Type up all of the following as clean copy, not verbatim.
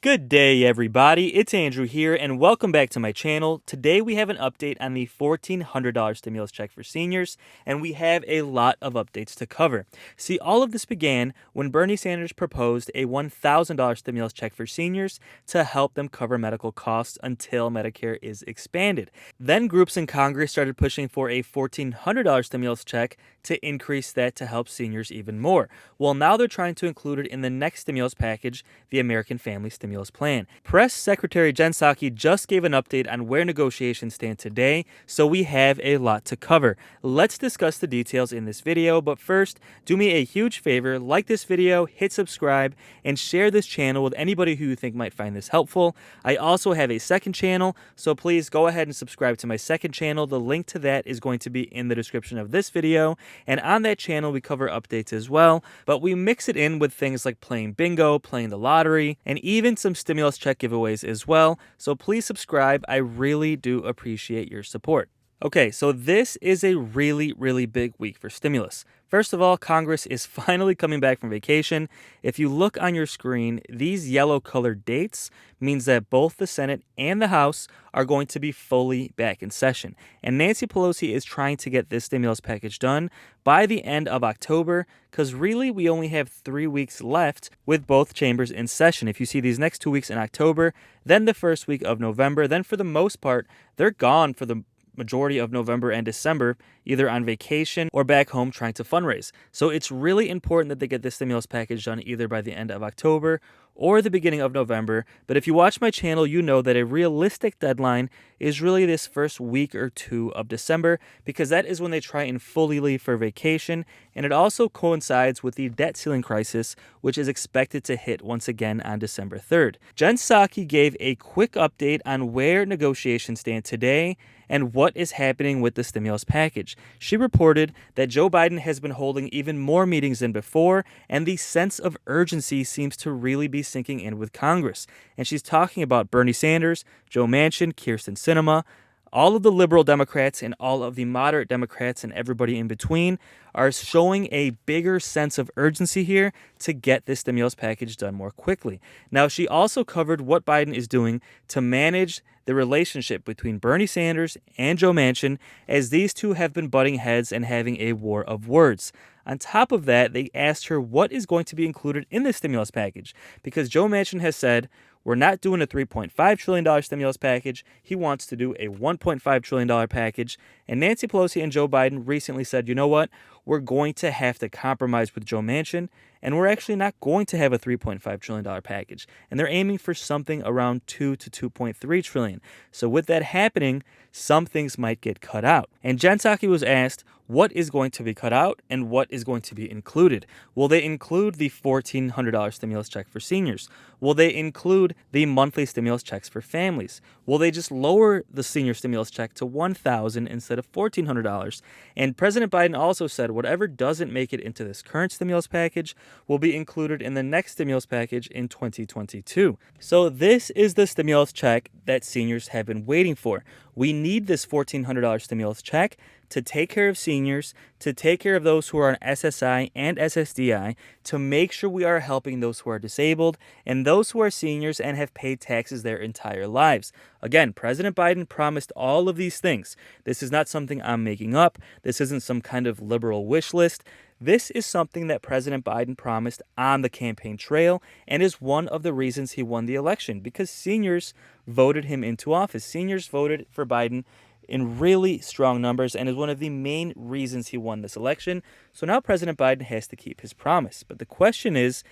Good day, everybody. It's Andrew here, and welcome back to my channel. Today, we have an update on the $1,400 stimulus check for seniors, and we have a lot of updates to cover. See, all of this began when Bernie Sanders proposed a $1,000 stimulus check for seniors to help them cover medical costs until Medicare is expanded. Then, groups in Congress started pushing for a $1,400 stimulus check to increase that to help seniors even more. Well, now they're trying to include it in the next stimulus package, the American Family Stimulus Plan. Press Secretary Jen Psaki just gave an update on where negotiations stand today, so we have a lot to cover. Let's discuss the details in this video, but first, do me a huge favor, like this video, hit subscribe, and share this channel with anybody who you think might find this helpful. I also have a second channel, so please go ahead and subscribe to my second channel. The link to that is going to be in the description of this video, and on that channel we cover updates as well, but we mix it in with things like playing bingo, playing the lottery, and even some stimulus check giveaways as well. So please subscribe. I really do appreciate your support. Okay, so this is a really big week for stimulus. First of all, Congress is finally coming back from vacation. If you look on your screen, these yellow colored dates means that both the Senate and the House are going to be fully back in session. And Nancy Pelosi is trying to get this stimulus package done by the end of October, because really we only have 3 weeks left with both chambers in session. If you see these next 2 weeks in October, then the first week of November, then for the most part, they're gone for the majority of November and December, either on vacation or back home trying to fundraise. So it's really important that they get this stimulus package done either by the end of October or the beginning of November. But if you watch my channel, you know that a realistic deadline is really this first week or two of December, because that is when they try and fully leave for vacation. And it also coincides with the debt ceiling crisis, which is expected to hit once again on December 3rd. Jen Psaki gave a quick update on where negotiations stand today and what is happening with the stimulus package. She reported that Joe Biden has been holding even more meetings than before, and the sense of urgency seems to really be sinking in with Congress. And she's talking about Bernie Sanders, Joe Manchin, Kyrsten Sinema, all of the liberal Democrats and all of the moderate Democrats and everybody in between are showing a bigger sense of urgency here to get this stimulus package done more quickly. Now, she also covered what Biden is doing to manage the relationship between Bernie Sanders and Joe Manchin, as these two have been butting heads and having a war of words. On top of that, they asked her what is going to be included in this stimulus package, because Joe Manchin has said, we're not doing a $3.5 trillion stimulus package. He wants to do a $1.5 trillion package. And Nancy Pelosi and Joe Biden recently said, you know what? We're going to have to compromise with Joe Manchin, and we're actually not going to have a $3.5 trillion package. And they're aiming for something around $2 to $2.3 trillion. So with that happening, some things might get cut out. And Jen Psaki was asked, what is going to be cut out and what is going to be included? Will they include the $1,400 stimulus check for seniors? Will they include the monthly stimulus checks for families? Will they just lower the senior stimulus check to $1,000 instead of $1,400? And President Biden also said whatever doesn't make it into this current stimulus package will be included in the next stimulus package in 2022. So this is the stimulus check that seniors have been waiting for. We need this $1,400 stimulus check to take care of seniors, to take care of those who are on SSI and SSDI, to make sure we are helping those who are disabled and those who are seniors and have paid taxes their entire lives. Again, President Biden promised all of these things. This is not something I'm making up. This isn't some kind of liberal wish list. This is something that President Biden promised on the campaign trail and is one of the reasons he won the election, because seniors voted him into office. Seniors voted for Biden in really strong numbers and is one of the main reasons he won this election. So now President Biden has to keep his promise. But the question is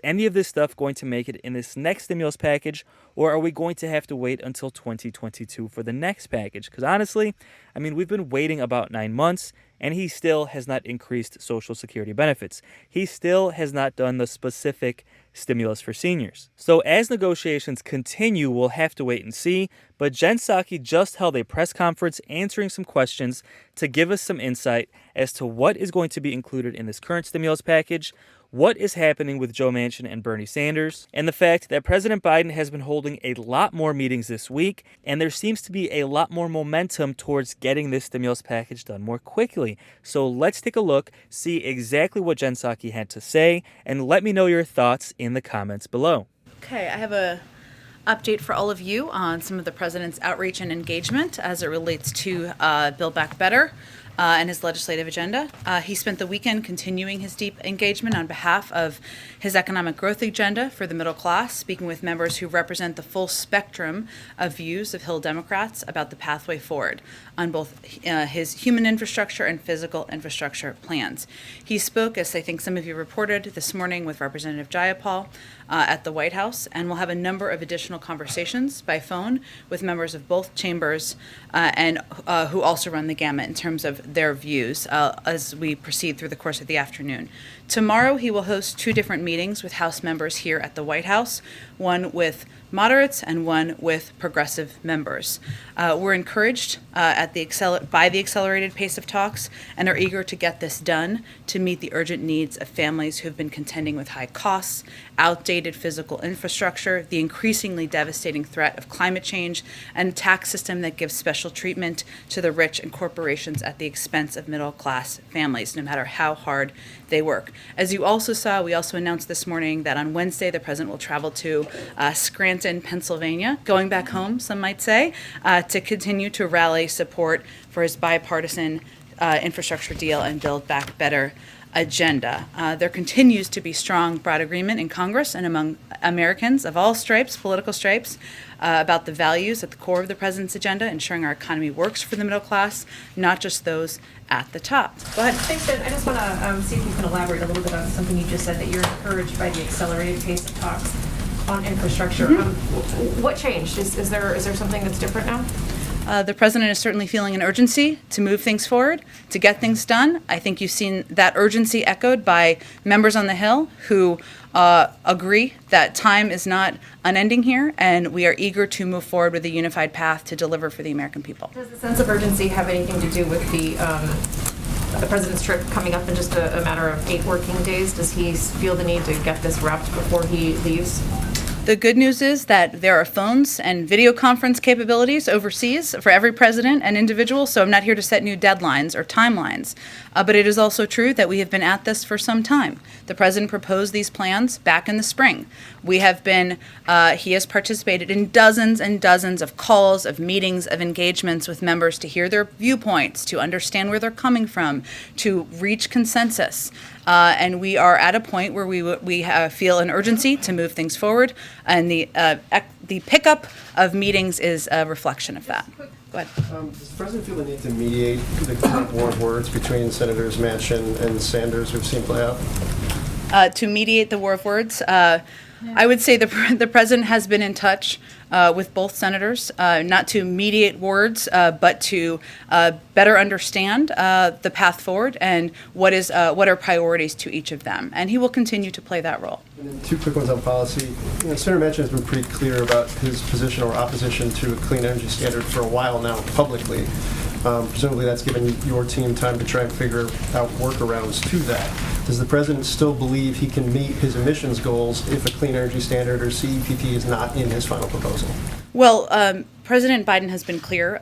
any of this stuff going to make it in this next stimulus package, or are we going to have to wait until 2022 for the next package? Because honestly, I mean, we've been waiting about 9 months, and he still has not increased Social Security benefits. He still has not done the specific stimulus for seniors. So as negotiations continue, we'll have to wait and see. But Jen Psaki just held a press conference answering some questions to give us some insight as to what is going to be included in this current stimulus package, what is happening with Joe Manchin and Bernie Sanders, and the fact that President Biden has been holding a lot more meetings this week, and there seems to be a lot more momentum towards getting this stimulus package done more quickly. So let's take a look, see exactly what Jen Psaki had to say, and let me know your thoughts in the comments below. Okay, I have a update for all of you on some of the president's outreach and engagement as it relates to Build Back Better and his legislative agenda. He spent the weekend continuing his deep engagement on behalf of his economic growth agenda for the middle class, speaking with members who represent the full spectrum of views of Hill Democrats about the pathway forward on both his human infrastructure and physical infrastructure plans. He spoke, as I think some of you reported this morning, with Representative Jayapal at the White House, and we'll have a number of additional conversations by phone with members of both chambers and who also run the gamut in terms of their views as we proceed through the course of the afternoon. Tomorrow, he will host two different meetings with House members here at the White House, one with moderates and one with progressive members. We're encouraged by the accelerated pace of talks and are eager to get this done to meet the urgent needs of families who've been contending with high costs, outdated physical infrastructure, the increasingly devastating threat of climate change, and a tax system that gives special treatment to the rich and corporations at the expense of middle-class families, no matter how hard they work. As you also saw, we also announced this morning that on Wednesday, the president will travel to Scranton, Pennsylvania, going back home, some might say, to continue to rally support for his bipartisan infrastructure deal and Build Back Better agenda. There continues to be strong, broad agreement in Congress and among Americans of all stripes, political stripes, about the values at the core of the president's agenda, ensuring our economy works for the middle class, not just those at the top. Go ahead. Thanks, Jen. I just want to see if you can elaborate a little bit on something you just said, that you're encouraged by the accelerated pace of talks on infrastructure. What changed? Is there something that's different now? The president is certainly feeling an urgency to move things forward, to get things done. I think you've seen that urgency echoed by members on the Hill who agree that time is not unending here, and we are eager to move forward with a unified path to deliver for the American people. Does the sense of urgency have anything to do with the president's trip coming up in just a matter of 8 working days? Does he feel the need to get this wrapped before he leaves? The good news is that there are phones and video conference capabilities overseas for every president and individual, so I'm not here to set new deadlines or timelines. But it is also true that we have been at this for some time. The president proposed these plans back in the spring. He has participated in dozens and dozens of calls, of meetings, of engagements with members to hear their viewpoints, to understand where they're coming from, to reach consensus. And we are at a point where we feel an urgency to move things forward, and the pickup of meetings is a reflection of that. Go ahead. Does the president feel the need to mediate the current war of words between Senators Manchin and Sanders we've seen play out? To mediate the war of words, I would say the president has been in touch with both senators, not to mediate words, but to better understand the path forward and what are priorities to each of them. And he will continue to play that role. And then 2 quick ones on policy. Senator Manchin has been pretty clear about his position or opposition to a clean energy standard for a while now publicly. Presumably that's given your team time to try and figure out workarounds to that. Does the president still believe he can meet his emissions goals if a clean energy standard or CEPP is not in his final proposal? Well, President Biden has been clear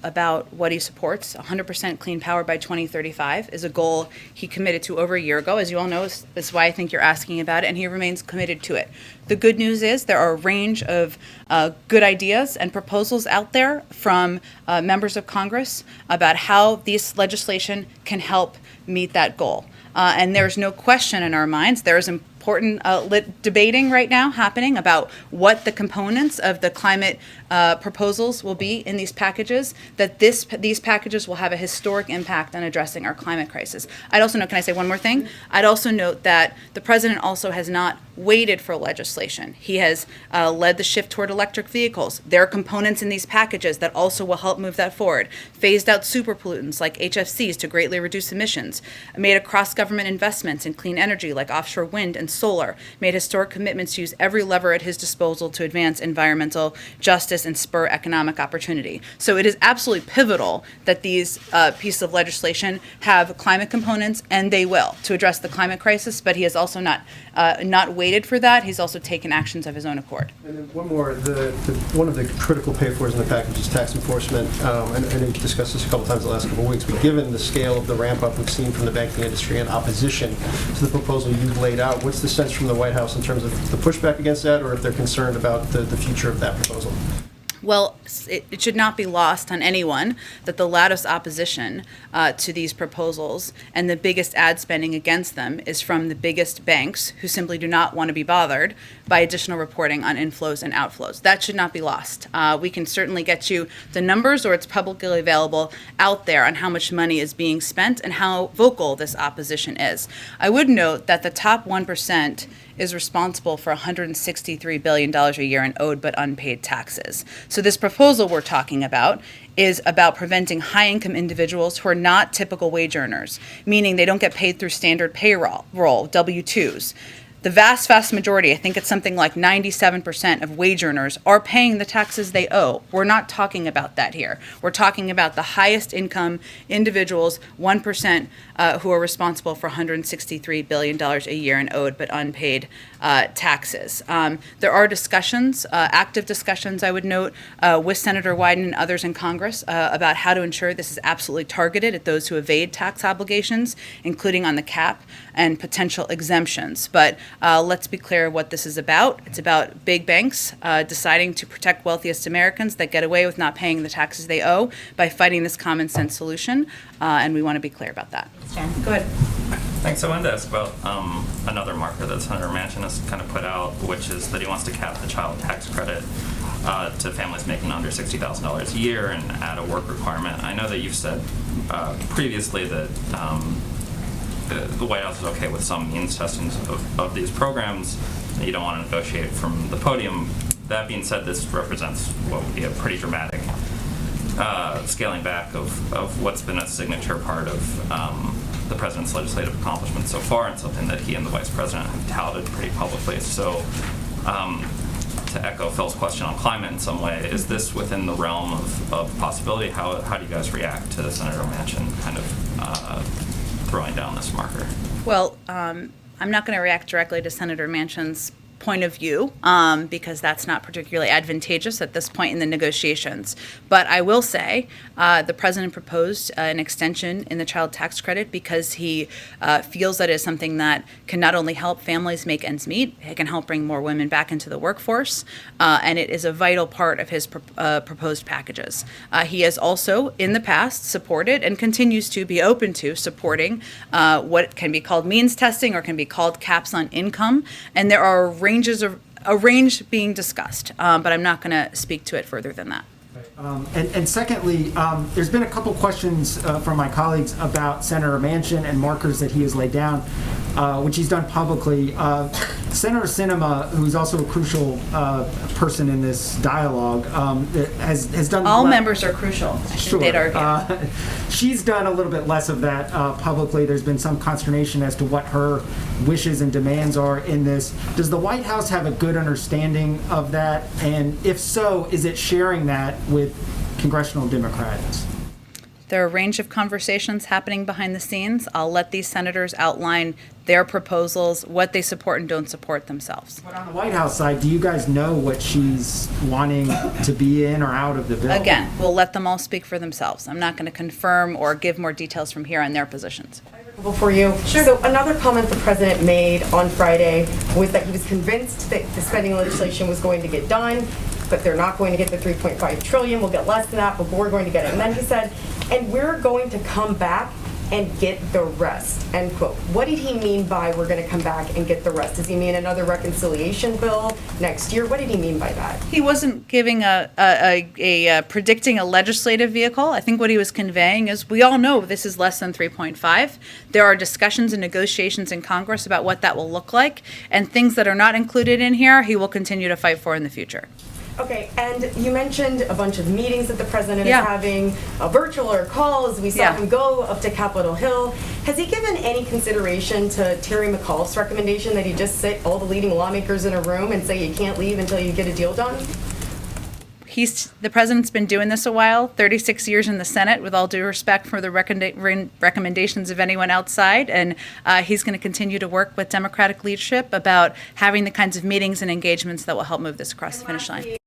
about what he supports. 100% clean power by 2035 is a goal he committed to over a year ago. As you all know, that's why I think you're asking about it, and he remains committed to it. The good news is there are a range of good ideas and proposals out there from members of Congress about how this legislation can help meet that goal. And there's no question in our minds. There is important debating right now happening about what the components of the climate proposals will be in these packages, that these packages will have a historic impact on addressing our climate crisis. I'd also note, can I say one more thing? I'd also note that the president also has not waited for legislation. He has led the shift toward electric vehicles. There are components in these packages that also will help move that forward. Phased out super pollutants like HFCs to greatly reduce emissions. Made across government investments in clean energy like offshore wind and solar. Made historic commitments to use every lever at his disposal to advance environmental justice and spur economic opportunity. So it is absolutely pivotal that these pieces of legislation have climate components, and they will, to address the climate crisis, but he has also not waited waited for that. He's also taken actions of his own accord. And then one more, one of the critical pay-fors in the package is tax enforcement. And I know you've discussed this a couple times the last couple of weeks, but given the scale of the ramp-up we've seen from the banking industry and opposition to the proposal you've laid out, what's the sense from the White House in terms of the pushback against that, or if they're concerned about the future of that proposal? Well, it should not be lost on anyone that the loudest opposition to these proposals and the biggest ad spending against them is from the biggest banks who simply do not want to be bothered by additional reporting on inflows and outflows. That should not be lost. We can certainly get you the numbers, or it's publicly available out there on how much money is being spent and how vocal this opposition is. I would note that the top 1% is responsible for $163 billion a year in owed but unpaid taxes. So this proposal we're talking about is about preventing high-income individuals who are not typical wage earners, meaning they don't get paid through standard payroll, W-2s. The vast, vast majority, I think it's something like 97% of wage earners, are paying the taxes they owe. We're not talking about that here. We're talking about the highest income individuals, 1%, who are responsible for $163 billion a year in owed but unpaid taxes. There are discussions, active discussions, I would note, with Senator Wyden and others in Congress about how to ensure this is absolutely targeted at those who evade tax obligations, including on the cap and potential exemptions. But let's be clear what this is about. It's about big banks deciding to protect wealthiest Americans that get away with not paying the taxes they owe by fighting this common sense solution, and we want to be clear about that. Go ahead. Thanks. I wanted to ask about another marker that Senator Manchin has kind of put out, which is that he wants to cap the child tax credit to families making under $60,000 a year and add a work requirement. I know that you've said previously that the White House is okay with some means testing of these programs, that you don't want to negotiate from the podium. That being said, this represents what would be a pretty dramatic scaling back of what's been a signature part of the president's legislative accomplishments so far, and something that he and the vice president have touted pretty publicly. So to echo Phil's question on climate in some way, is this within the realm of possibility? How do you guys react to Senator Manchin kind of throwing down this marker? Well, I'm not going to react directly to Senator Manchin's point of view because that's not particularly advantageous at this point in the negotiations. But I will say the president proposed an extension in the child tax credit because he feels that is something that can not only help families make ends meet, it can help bring more women back into the workforce, and it is a vital part of his proposed packages. He has also, in the past, supported and continues to be open to supporting what can be called means testing or can be called caps on income, and there are a range being discussed, but I'm not going to speak to it further than that. And secondly, there's been a couple questions from my colleagues about Senator Manchin and markers that he has laid down, which he's done publicly. Senator Sinema, who's also a crucial person in this dialogue, has done... All members are crucial. I think they'd argue. She's done a little bit less of that publicly. There's been some consternation as to what her wishes and demands are in this. Does the White House have a good understanding of that? And if so, is it sharing that with congressional Democrats? There are a range of conversations happening behind the scenes. I'll let these senators outline their proposals, what they support and don't support themselves. But on the White House side, do you guys know what she's wanting to be in or out of the bill? Again, we'll let them all speak for themselves. I'm not going to confirm or give more details from here on their positions. For you. Sure. So another comment the president made on Friday was that he was convinced that the spending legislation was going to get done, but they're not going to get the $3.5 trillion. We'll get less than that, but we're going to get it. And then he said, and we're going to come back and get the rest, end quote. What did he mean by we're going to come back and get the rest? Does he mean another reconciliation bill next year? What did he mean by that? He wasn't giving predicting a legislative vehicle. I think what he was conveying is we all know this is less than 3.5. There are discussions and negotiations in Congress about what that will look like, and things that are not included in here, he will continue to fight for in the future. Okay, and you mentioned a bunch of meetings that the president is having, virtual or calls. We saw him go up to Capitol Hill. Has he given any consideration to Terry McAuliffe's recommendation that he just sit all the leading lawmakers in a room and say you can't leave until you get a deal done? The president's been doing this a while, 36 years in the Senate, with all due respect for the recommendations of anyone outside, and he's going to continue to work with Democratic leadership about having the kinds of meetings and engagements that will help move this across the finish line.